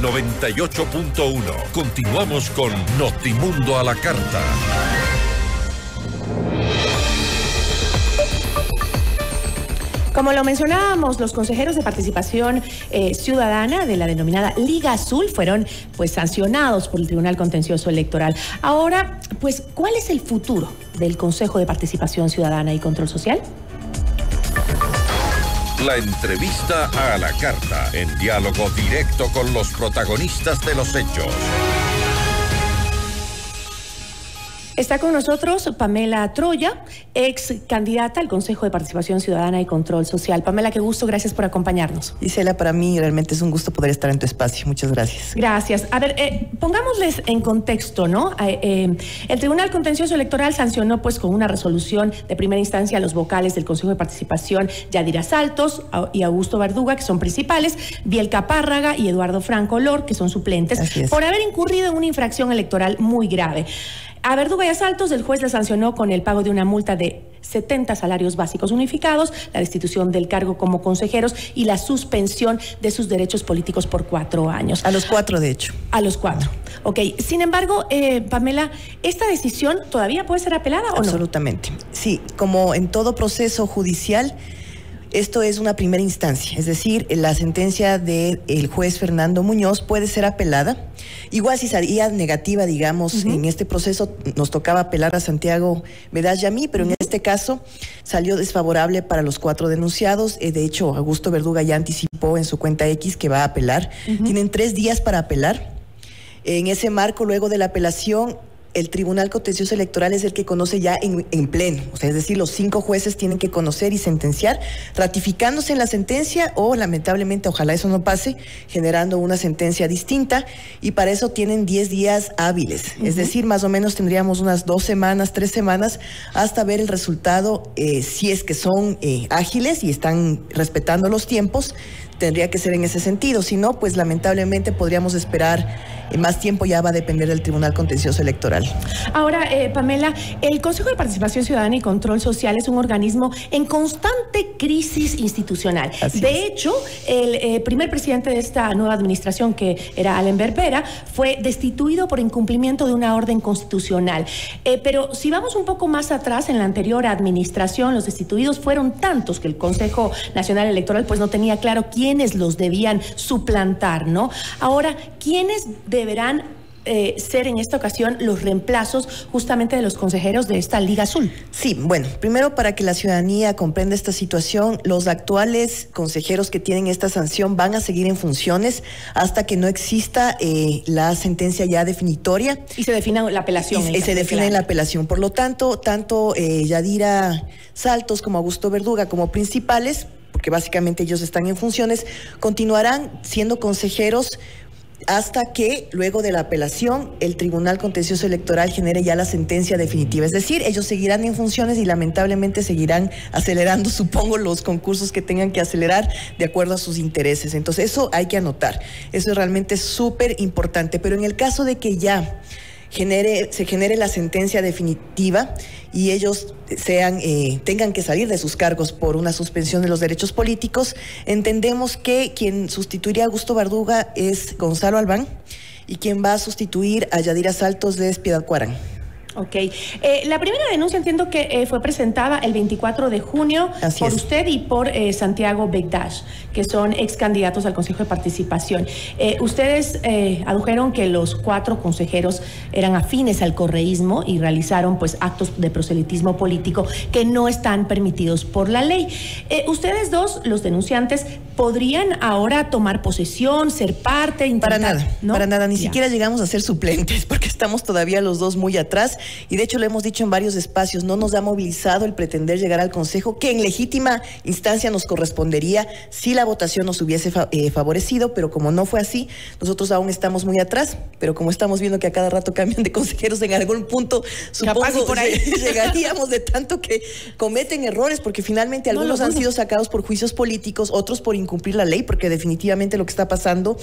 98.1. Continuamos con Notimundo a la Carta. Como lo mencionábamos, los consejeros de participación ciudadana de la denominada Liga Azul fueron pues sancionados por el Tribunal Contencioso Electoral. Ahora, pues, ¿cuál es el futuro del Consejo de Participación Ciudadana y Control Social? La entrevista a la carta, en diálogo directo con los protagonistas de los hechos. Está con nosotros Pamela Troya, ex candidata al Consejo de Participación Ciudadana y Control Social. Pamela, qué gusto, gracias por acompañarnos. Gisela, para mí realmente es un gusto poder estar en tu espacio. Muchas gracias. Gracias. A ver, pongámosles en contexto, ¿no? El Tribunal Contencioso Electoral sancionó pues con una resolución de primera instancia a los vocales del Consejo de Participación, Yadira Saltos y Augusto Verduga, que son principales, Bielka Párraga y Eduardo Franco Lor, que son suplentes, por haber incurrido en una infracción electoral muy grave. A Verduga y a Saltos, el juez le sancionó con el pago de una multa de 70 salarios básicos unificados, la destitución del cargo como consejeros y la suspensión de sus derechos políticos por 4 años. A los 4, de hecho. A los 4. Ok. Sin embargo, Pamela, ¿esta decisión todavía puede ser apelada o no? Absolutamente. Sí, como en todo proceso judicial, esto es una primera instancia, es decir, la sentencia del juez Fernando Muñoz puede ser apelada. Igual si salía negativa, digamos, en este proceso nos tocaba apelar a Santiago Vedás y a mí, pero en este caso salió desfavorable para los 4 denunciados. De hecho, Augusto Verduga ya anticipó en su cuenta X que va a apelar. Tienen 3 días para apelar. En ese marco, luego de la apelación, el Tribunal Contencioso Electoral es el que conoce ya en pleno, o sea, es decir, los 5 jueces tienen que conocer y sentenciar, ratificándose en la sentencia o, lamentablemente, ojalá eso no pase, generando una sentencia distinta, y para eso tienen 10 días hábiles, es decir, más o menos tendríamos unas 2 semanas, 3 semanas, hasta ver el resultado, si es que son ágiles y están respetando los tiempos, tendría que ser en ese sentido, si no, pues lamentablemente podríamos esperar más tiempo, ya va a depender del Tribunal Contencioso Electoral. Ahora, Pamela, el Consejo de Participación Ciudadana y Control Social es un organismo en constante crisis institucional. De hecho, el primer presidente de esta nueva administración, que era Allen Berbera, fue destituido por incumplimiento de una orden constitucional. Pero si vamos un poco más atrás, en la anterior administración, los destituidos fueron tantos que el Consejo Nacional Electoral pues no tenía claro quiénes los debían suplantar, ¿no? Ahora, ¿quiénes deberán ser en esta ocasión los reemplazos justamente de los consejeros de esta Liga Azul? Sí, bueno, primero, para que la ciudadanía comprenda esta situación, los actuales consejeros que tienen esta sanción van a seguir en funciones hasta que no exista la sentencia ya definitoria. Y se defina la apelación. Y se define la apelación. Por lo tanto, tanto Yadira Saltos como Augusto Verduga como principales, porque básicamente ellos están en funciones, continuarán siendo consejeros hasta que, luego de la apelación, el Tribunal Contencioso Electoral genere ya la sentencia definitiva. Es decir, ellos seguirán en funciones y lamentablemente seguirán acelerando, supongo, los concursos que tengan que acelerar de acuerdo a sus intereses. Entonces, eso hay que anotar. Eso es realmente súper importante. Pero en el caso de que ya se genere la sentencia definitiva y ellos tengan que salir de sus cargos por una suspensión de los derechos políticos, entendemos que quien sustituiría a Augusto Verduga es Gonzalo Albán y quien va a sustituir a Yadira Saltos es Piedad Cuarán. Ok. La primera denuncia entiendo que fue presentada el 24 de junio por usted y por Santiago Vedás, que son ex candidatos al Consejo de Participación. Ustedes adujeron que los 4 consejeros eran afines al correísmo y realizaron pues actos de proselitismo político que no están permitidos por la ley. Ustedes dos, los denunciantes, ¿podrían ahora tomar posesión, ser parte, intentar? Para nada, ¿no? Para nada, ni siquiera llegamos a ser suplentes porque estamos todavía los dos muy atrás. Y de hecho lo hemos dicho en varios espacios, no nos ha movilizado el pretender llegar al Consejo, que en legítima instancia nos correspondería si la votación nos hubiese favorecido, pero como no fue así, nosotros aún estamos muy atrás, pero como estamos viendo que a cada rato cambian de consejeros, en algún punto supongo por ahí llegaríamos de tanto que cometen errores, porque finalmente algunos han sido sacados por juicios políticos, otros por incumplimiento incumplir la ley, porque definitivamente lo que está pasando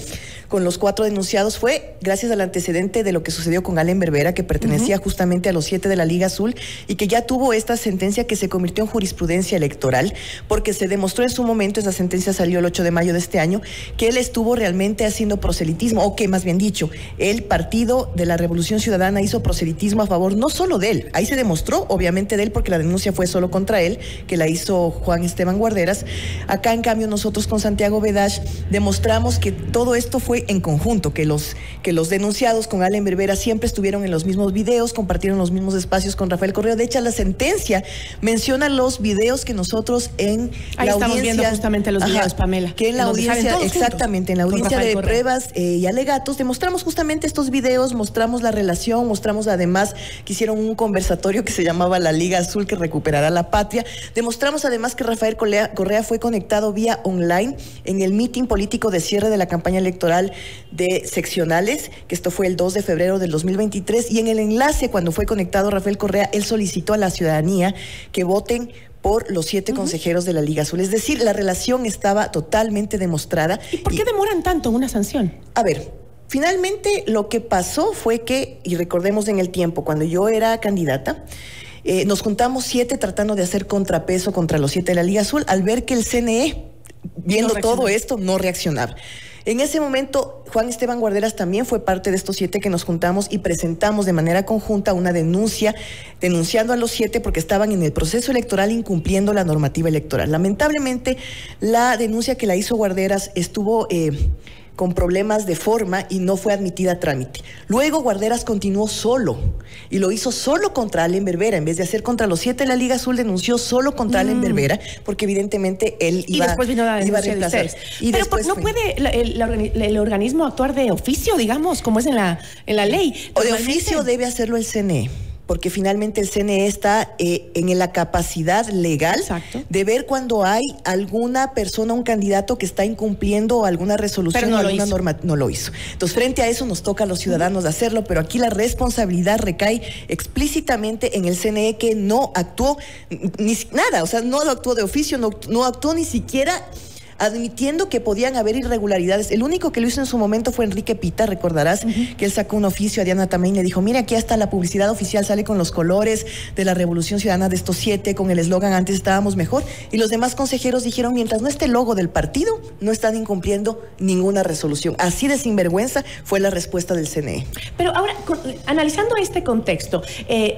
con los 4 denunciados fue gracias al antecedente de lo que sucedió con Allen Berbera, que pertenecía justamente a los 7 de la Liga Azul y que ya tuvo esta sentencia que se convirtió en jurisprudencia electoral, porque se demostró en su momento, esa sentencia salió el 8 de mayo de este año, que él estuvo realmente haciendo proselitismo, o que más bien dicho, el Partido de la Revolución Ciudadana hizo proselitismo a favor no solo de él, ahí se demostró obviamente de él porque la denuncia fue solo contra él, que la hizo Juan Esteban Guarderas. Acá en cambio nosotros con Santiago Bedash demostramos que todo esto fue en conjunto, que los denunciados con Allen Berbera siempre estuvieron en los mismos videos, compartieron los mismos espacios con Rafael Correa. De hecho, la sentencia menciona los videos que nosotros en ahí la estamos audiencia, viendo justamente los videos, Pamela, que en la audiencia, exactamente, en la audiencia de pruebas y alegatos, demostramos justamente estos videos, mostramos la relación, mostramos además que hicieron un conversatorio que se llamaba La Liga Azul que recuperará la patria. Demostramos además que Rafael Correa fue conectado vía online en el mitin político de cierre de la campaña electoral de seccionales, que esto fue el 2 de febrero del 2023, y en el enlace cuando fue conectado Rafael Correa, él solicitó a la ciudadanía que voten por los 7 consejeros de la Liga Azul. Es decir, la relación estaba totalmente demostrada. ¿Y por qué demoran tanto una sanción? A ver, finalmente lo que pasó fue que, y recordemos en el tiempo, cuando yo era candidata, nos juntamos 7 tratando de hacer contrapeso contra los 7 de la Liga Azul, al ver que el CNE, viendo todo esto, no reaccionaba. En ese momento, Juan Esteban Guarderas también fue parte de estos 7 que nos juntamos y presentamos de manera conjunta una denuncia, denunciando a los 7 porque estaban en el proceso electoral incumpliendo la normativa electoral. Lamentablemente, la denuncia que la hizo Guarderas estuvo con problemas de forma y no fue admitida a trámite. Luego Guarderas continuó solo y lo hizo solo contra Allen Berbera. En vez de hacer contra los 7 de la Liga Azul, denunció solo contra Allen Berbera, porque evidentemente él iba, después vino la iba a reemplazar. Y pero ¿no puede el organismo actuar de oficio, digamos, como es en la ley? O de oficio debe hacerlo el CNE. Porque finalmente el CNE está en la capacidad legal de ver cuando hay alguna persona, un candidato que está incumpliendo alguna resolución o alguna norma. No lo hizo. Entonces, frente a eso nos toca a los ciudadanos hacerlo, pero aquí la responsabilidad recae explícitamente en el CNE, que no actuó ni nada, o sea, no actuó de oficio, no actuó ni siquiera admitiendo que podían haber irregularidades. El único que lo hizo en su momento fue Enrique Pita, recordarás, que él sacó un oficio a Diana Tamay y le dijo, mira, aquí hasta la publicidad oficial sale con los colores de la Revolución Ciudadana de estos 7, con el eslogan antes estábamos mejor, y los demás consejeros dijeron, mientras no esté el logo del partido, no están incumpliendo ninguna resolución. Así de sinvergüenza fue la respuesta del CNE. Pero ahora, analizando este contexto,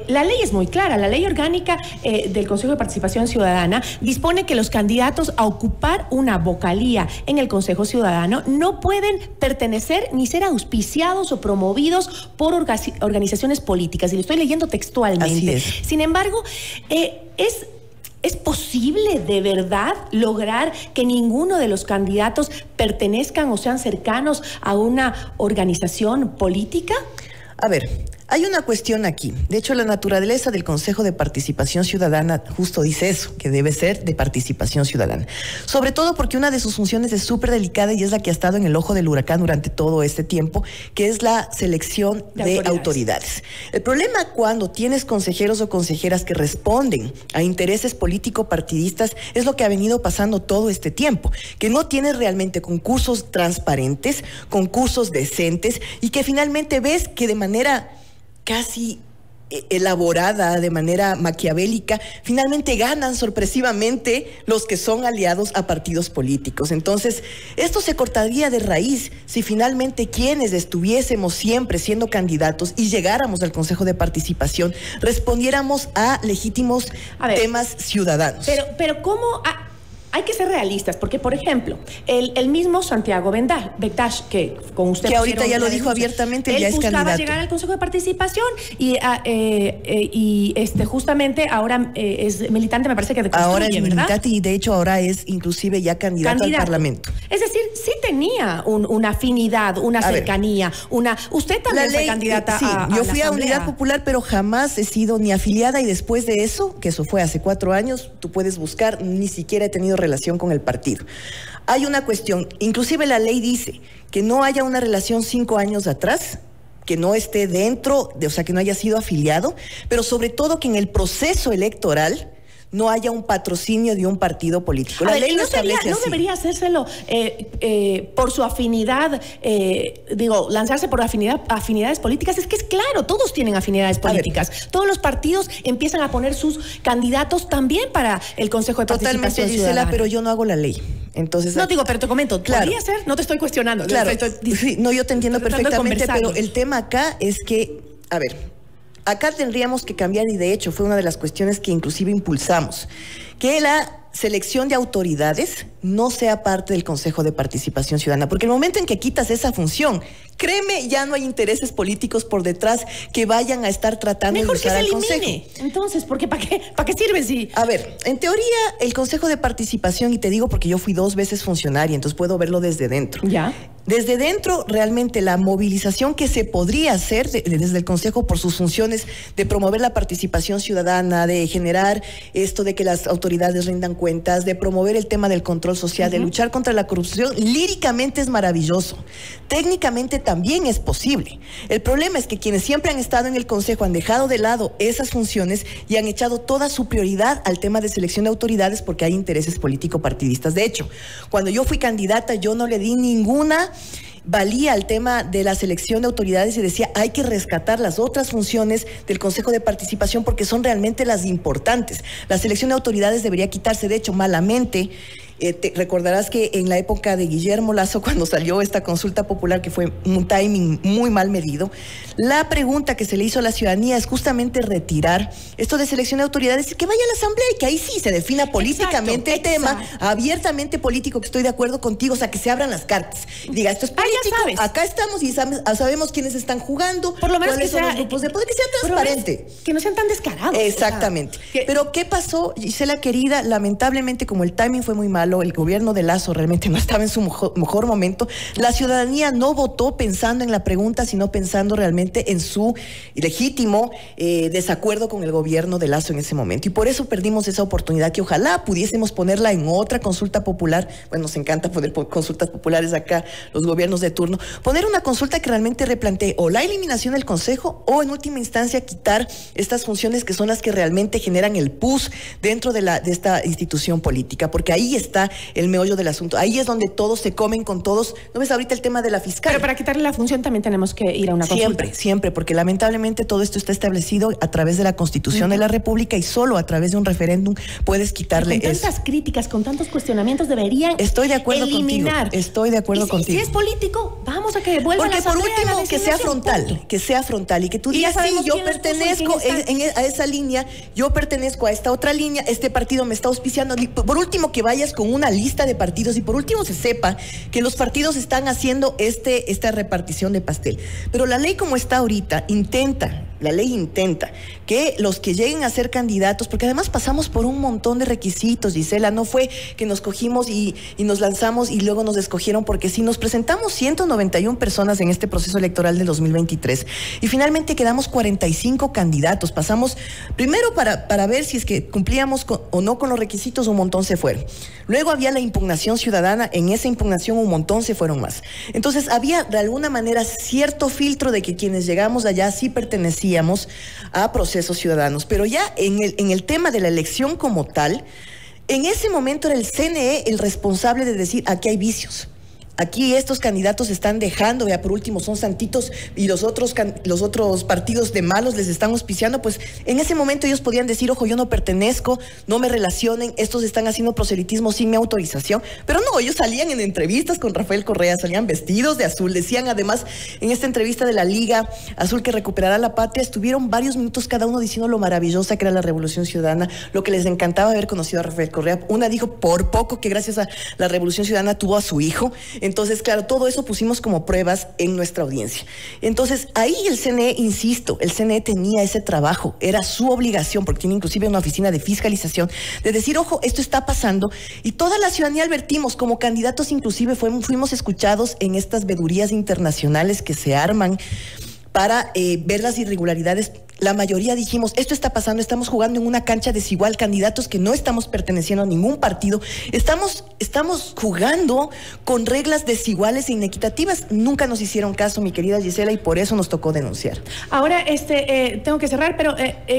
la ley es muy clara. La ley orgánica del Consejo de Participación Ciudadana dispone que los candidatos a ocupar una vocalía en el Consejo Ciudadano no pueden pertenecer ni ser auspiciados o promovidos por organizaciones políticas. Y lo estoy leyendo textualmente. Así es. Sin embargo, ¿es posible de verdad lograr que ninguno de los candidatos pertenezcan o sean cercanos a una organización política? A ver, hay una cuestión aquí. De hecho, la naturaleza del Consejo de Participación Ciudadana justo dice eso, que debe ser de participación ciudadana. Sobre todo porque una de sus funciones es súper delicada y es la que ha estado en el ojo del huracán durante todo este tiempo, que es la selección de autoridades. El problema cuando tienes consejeros o consejeras que responden a intereses político-partidistas es lo que ha venido pasando todo este tiempo, que no tienes realmente concursos transparentes, concursos decentes, y que finalmente ves que de manera casi elaborada, de manera maquiavélica, finalmente ganan sorpresivamente los que son aliados a partidos políticos. Entonces, esto se cortaría de raíz si finalmente quienes estuviésemos siempre siendo candidatos y llegáramos al Consejo de Participación respondiéramos a legítimos temas ciudadanos. Pero ¿cómo...? Hay que ser realistas, porque, por ejemplo, el mismo Santiago Bedash, que con usted... Que ahorita ya lo dijo abiertamente, ya es candidato. Él buscaba llegar al Consejo de Participación y justamente ahora es militante, me parece que de Construye, ahora es militante, ¿verdad? Y de hecho ahora es inclusive ya candidato al Parlamento. Es decir, sí tenía una afinidad, una cercanía, Usted también fue candidata a yo fui a Unidad Popular, pero jamás he sido ni afiliada, y después de eso, que eso fue hace 4 años, tú puedes buscar, ni siquiera he tenido relación con el partido. Hay una cuestión, inclusive la ley dice que no haya una relación 5 años atrás, que no esté dentro, o sea, que no haya sido afiliado, pero sobre todo que en el proceso electoral no haya un patrocinio de un partido político. La ley no establece así. debería hacérselo por su afinidad, lanzarse por afinidades políticas. Es que es claro, todos tienen afinidades políticas. Todos los partidos empiezan a poner sus candidatos también para el Consejo de Participación Totalmente, Ciudadana. Gisela, pero yo no hago la ley. Entonces, pero te comento, claro, podría ser, no te estoy cuestionando. Claro, sí, no, yo te entiendo perfectamente, pero el tema acá es que, a ver, acá tendríamos que cambiar, y de hecho fue una de las cuestiones que inclusive impulsamos, que la selección de autoridades no sea parte del Consejo de Participación Ciudadana, porque el momento en que quitas esa función, créeme, ya no hay intereses políticos por detrás que vayan a estar tratando mejor de usar al Consejo. Entonces, porque ¿para qué sirven si? A ver, en teoría, el Consejo de Participación, y te digo porque yo fui 2 veces funcionaria, entonces puedo verlo desde dentro. Ya. Desde dentro, realmente la movilización que se podría hacer desde el Consejo por sus funciones de promover la participación ciudadana, de generar esto de que las autoridades rindan cuentas, de promover el tema del control social, de luchar contra la corrupción, líricamente es maravilloso. Técnicamente también es posible. El problema es que quienes siempre han estado en el Consejo han dejado de lado esas funciones y han echado toda su prioridad al tema de selección de autoridades porque hay intereses político-partidistas. De hecho, cuando yo fui candidata, yo no le di ninguna valía al tema de la selección de autoridades y decía hay que rescatar las otras funciones del Consejo de Participación porque son realmente las importantes. La selección de autoridades debería quitarse, de hecho, malamente. Te recordarás que en la época de Guillermo Lasso, cuando salió esta consulta popular, que fue un timing muy mal medido, la pregunta que se le hizo a la ciudadanía es justamente retirar esto de selección de autoridades y que vaya a la Asamblea y que ahí sí se defina políticamente el tema, abiertamente político, que estoy de acuerdo contigo, o sea, que se abran las cartas. Diga, esto es político, acá estamos y sabemos quiénes están jugando, por lo menos cuáles son los grupos de poder, que sea transparente. Que no sean tan descarados. Exactamente. O sea, pero ¿qué pasó, Gisela querida? Lamentablemente, como el timing fue muy malo, el gobierno de Lasso realmente no estaba en su mejor momento, la ciudadanía no votó pensando en la pregunta, sino pensando realmente en su legítimo desacuerdo con el gobierno de Lasso en ese momento. Y por eso perdimos esa oportunidad que ojalá pudiésemos ponerla en otra consulta popular. Bueno, nos encanta poner consultas populares acá, los gobiernos de turno. Poner una consulta que realmente replantee o la eliminación del Consejo o en última instancia quitar estas funciones que son las que realmente generan el pus dentro de esta institución política, porque ahí está el meollo del asunto. Ahí es donde todos se comen con todos. ¿No ves ahorita el tema de la fiscal? Pero para quitarle la función también tenemos que ir a una consulta. Siempre, porque lamentablemente todo esto está establecido a través de la Constitución de la República y solo a través de un referéndum puedes quitarle eso. Con tantas críticas, con tantos cuestionamientos deberían Estoy de acuerdo eliminar. Contigo. Estoy de acuerdo contigo. Si es político, vamos a que vuelva a la Asamblea. Porque por último, que sea frontal y que tú digas, sí, yo pertenezco a esa línea, yo pertenezco a esta otra línea, este partido me está auspiciando. Por último, que vayas con una lista de partidos y por último se sepa que los partidos están haciendo esta repartición de pastel. Pero la ley como está ahorita intenta que los que lleguen a ser candidatos, porque además pasamos por un montón de requisitos, Gisela, no fue que nos cogimos y nos lanzamos y luego nos escogieron, porque si nos presentamos 191 personas en este proceso electoral del 2023 y finalmente quedamos 45 candidatos, pasamos primero para ver si es que cumplíamos o no con los requisitos, un montón se fueron. Luego había la impugnación ciudadana, en esa impugnación un montón se fueron más. Entonces había de alguna manera cierto filtro de que quienes llegamos allá sí pertenecíamos a procesos ciudadanos, pero ya en el tema de la elección como tal, en ese momento era el CNE el responsable de decir, aquí hay vicios. Aquí estos candidatos están dejando, ya por último son santitos y los otros partidos de malos les están auspiciando, pues en ese momento ellos podían decir, ojo, yo no pertenezco, no me relacionen, estos están haciendo proselitismo sin mi autorización, pero no, ellos salían en entrevistas con Rafael Correa, salían vestidos de azul, decían además en esta entrevista de la Liga Azul que recuperará la patria, estuvieron varios minutos cada uno diciendo lo maravillosa que era la Revolución Ciudadana, lo que les encantaba haber conocido a Rafael Correa. Una dijo por poco que gracias a la Revolución Ciudadana tuvo a su hijo. Entonces, claro, todo eso pusimos como pruebas en nuestra audiencia. Entonces, ahí el CNE, insisto, el CNE tenía ese trabajo, era su obligación, porque tiene inclusive una oficina de fiscalización, de decir, ojo, esto está pasando, y toda la ciudadanía advertimos, como candidatos inclusive fuimos escuchados en estas vedurías internacionales que se arman para ver las irregularidades. La mayoría dijimos, esto está pasando, estamos jugando en una cancha desigual, candidatos que no estamos perteneciendo a ningún partido, estamos jugando con reglas desiguales e inequitativas. Nunca nos hicieron caso, mi querida Gisela, y por eso nos tocó denunciar. Ahora, tengo que cerrar, pero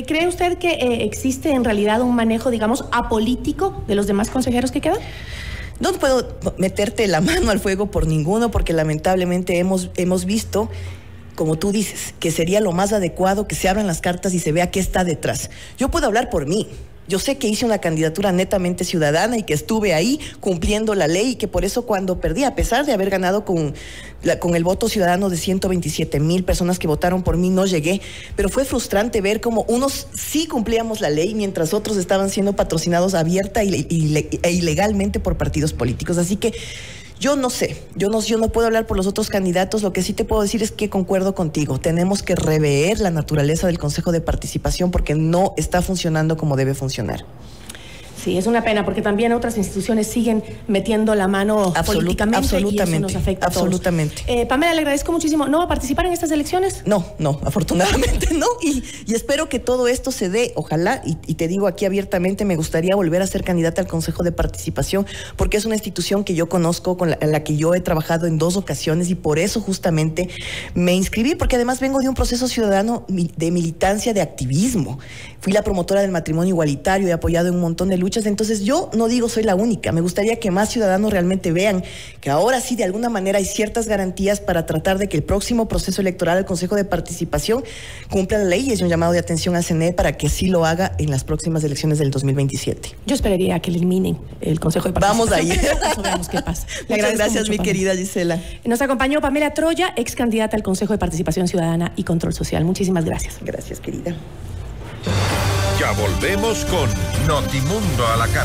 ¿cree usted que existe en realidad un manejo, digamos, apolítico de los demás consejeros que quedan? No puedo meterte la mano al fuego por ninguno, porque lamentablemente hemos visto, como tú dices, que sería lo más adecuado que se abran las cartas y se vea qué está detrás. Yo puedo hablar por mí. Yo sé que hice una candidatura netamente ciudadana y que estuve ahí cumpliendo la ley y que por eso cuando perdí, a pesar de haber ganado con el voto ciudadano de 127,000 personas que votaron por mí, no llegué. Pero fue frustrante ver cómo unos sí cumplíamos la ley mientras otros estaban siendo patrocinados abierta e ilegalmente por partidos políticos. Así que yo no sé, yo no puedo hablar por los otros candidatos. Lo que sí te puedo decir es que concuerdo contigo. Tenemos que rever la naturaleza del Consejo de Participación porque no está funcionando como debe funcionar. Sí, es una pena porque también otras instituciones siguen metiendo la mano políticamente y eso nos afecta a todos. Absolutamente. Pamela, le agradezco muchísimo. ¿No va a participar en estas elecciones? No, afortunadamente no. Y espero que todo esto se dé, ojalá, y te digo aquí abiertamente, me gustaría volver a ser candidata al Consejo de Participación porque es una institución que yo conozco, en la que yo he trabajado en 2 ocasiones y por eso justamente me inscribí, porque además vengo de un proceso ciudadano de militancia, de activismo. Fui la promotora del matrimonio igualitario, he apoyado en un montón de luchas. Entonces yo no digo soy la única, me gustaría que más ciudadanos realmente vean que ahora sí de alguna manera hay ciertas garantías para tratar de que el próximo proceso electoral del Consejo de Participación cumpla la ley, y es un llamado de atención a CNE para que sí lo haga en las próximas elecciones del 2027. Yo esperaría que le eliminen el Consejo de Participación. Vamos ahí. Veamos qué pasa. Muchas gracias, mi querida Gisela. Nos acompañó Pamela Troya, ex candidata al Consejo de Participación Ciudadana y Control Social. Muchísimas gracias. Gracias, querida. Ya volvemos con Notimundo a la carta.